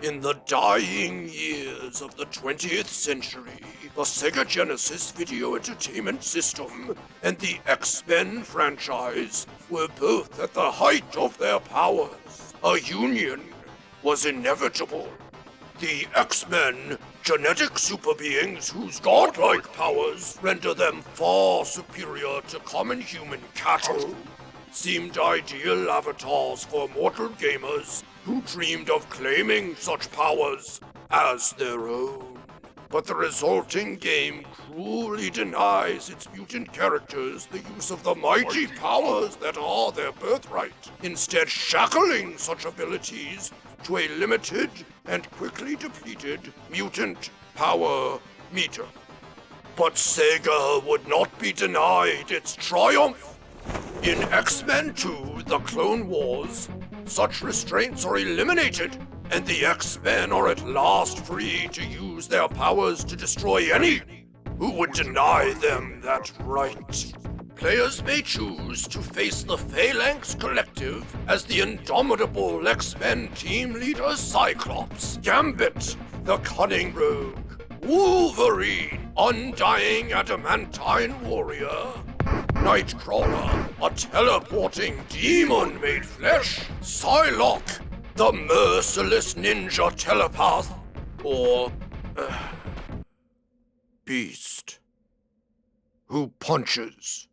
In the dying years of the 20th century, the Sega Genesis video entertainment system and the X-Men franchise were both at the height of their powers. A union was inevitable. The X-Men, genetic super beings whose godlike powers render them far superior to common human cattle, seemed ideal avatars for mortal gamers who dreamed of claiming such powers as their own. But the resulting game cruelly denies its mutant characters the use of the mighty powers that are their birthright, instead shackling such abilities to a limited and quickly depleted mutant power meter. But Sega would not be denied its triumph. In X-Men 2, The Clone Wars, such restraints are eliminated, and the X-Men are at last free to use their powers to destroy any who would deny them that right. Players may choose to face the Phalanx Collective as the indomitable X-Men team leader Cyclops, Gambit, the cunning rogue, Wolverine, undying adamantine warrior, Nightcrawler, a teleporting demon made flesh, Psylocke, the merciless ninja telepath, or Beast, who punches.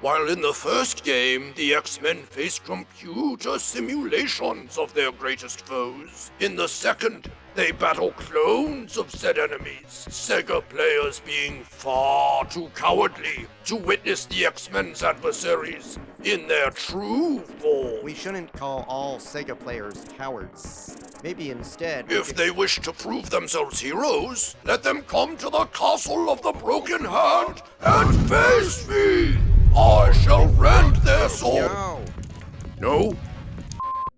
While in the first game, the X-Men faced computer simulations of their greatest foes, in the second, they battle clones of said enemies, Sega players being far too cowardly to witness the X-Men's adversaries in their true form. We shouldn't call all Sega players cowards. Maybe instead... If they wish to prove themselves heroes, let them come to the Castle of the Broken Hand and face me! I shall rend their soul! No?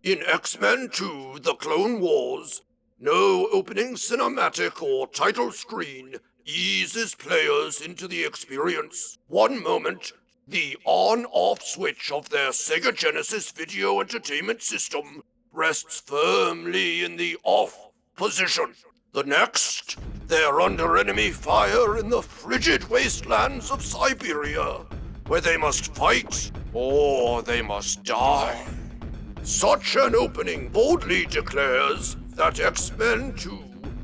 In X-Men 2, The Clone Wars, no opening cinematic or title screen eases players into the experience. One moment, the on-off switch of their Sega Genesis video entertainment system rests firmly in the off position. The next, they're under enemy fire in the frigid wastelands of Siberia, where they must fight or they must die. Such an opening boldly declares that X-Men 2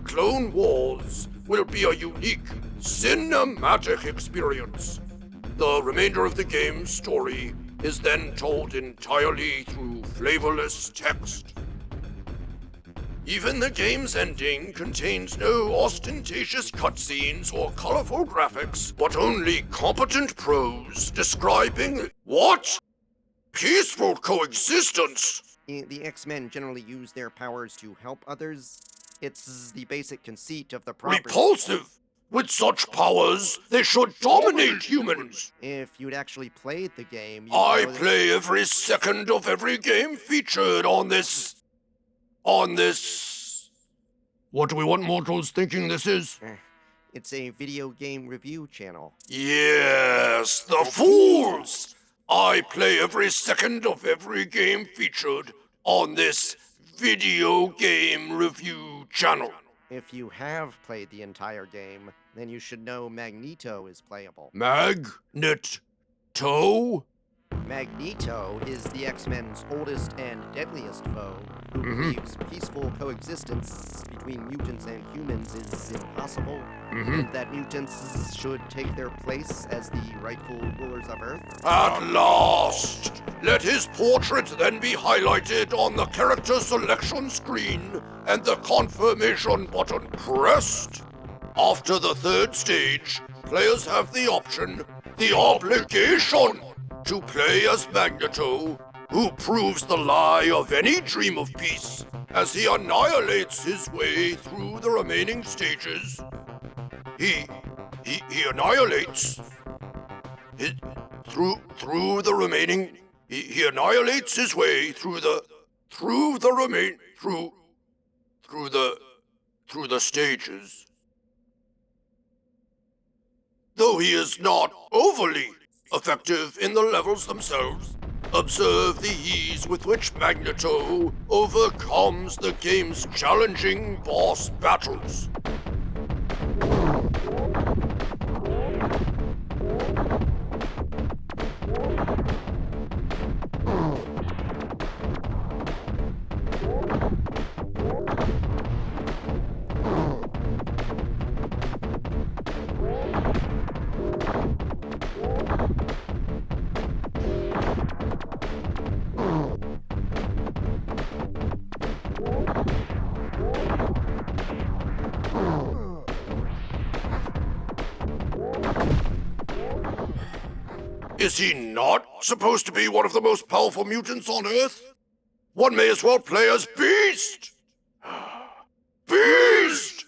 Clone Wars will be a unique, cinematic experience. The remainder of the game's story is then told entirely through flavorless text. Even the game's ending contains no ostentatious cutscenes or colorful graphics, but only competent prose describing what? Peaceful coexistence! The X-Men generally use their powers to help others. It's the basic conceit of the property. Repulsive! With such powers, they should dominate humans! If you'd actually played the game, I play every second of every game featured on this... What do we want mortals thinking this is? It's a video game review channel. Yes, the fools! I play every second of every game featured on this video game review channel. If you have played the entire game, then you should know Magneto is playable. Magneto? Magneto is the X-Men's oldest and deadliest foe, who believes peaceful coexistence between mutants and humans is impossible, and that mutants should take their place as the rightful rulers of Earth. At last! Let his portrait then be highlighted on the character selection screen and the confirmation button pressed. After the third stage, players have the option, the obligation, to play as Magneto, who proves the lie of any dream of peace as he annihilates his way through the remaining stages. He annihilates he annihilates his way through the stages. Though he is not overly effective in the levels themselves. Observe the ease with which Magneto overcomes the game's challenging boss battles. Is he not supposed to be one of the most powerful mutants on Earth? One may as well play as Beast! Beast!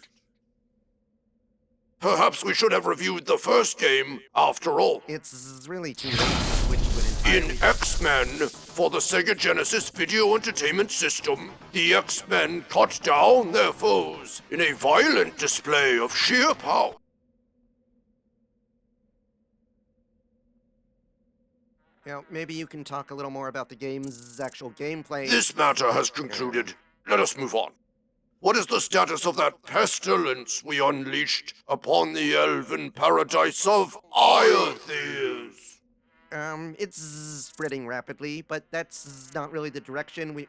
Perhaps we should have reviewed the first game after all. It's really too late to switch to an In entirely... X-Men, for the Sega Genesis video entertainment system, the X-Men cut down their foes in a violent display of sheer power. Now, maybe you can talk a little more about the game's actual gameplay. This matter has concluded. Let us move on. What is the status of that pestilence we unleashed upon the elven paradise of Iothirs? It's spreading rapidly, but that's not really the direction we...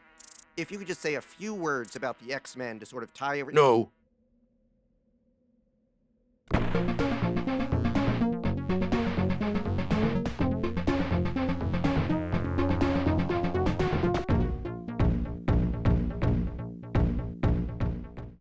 If you could just say a few words about the X-Men to sort of tie everything... No,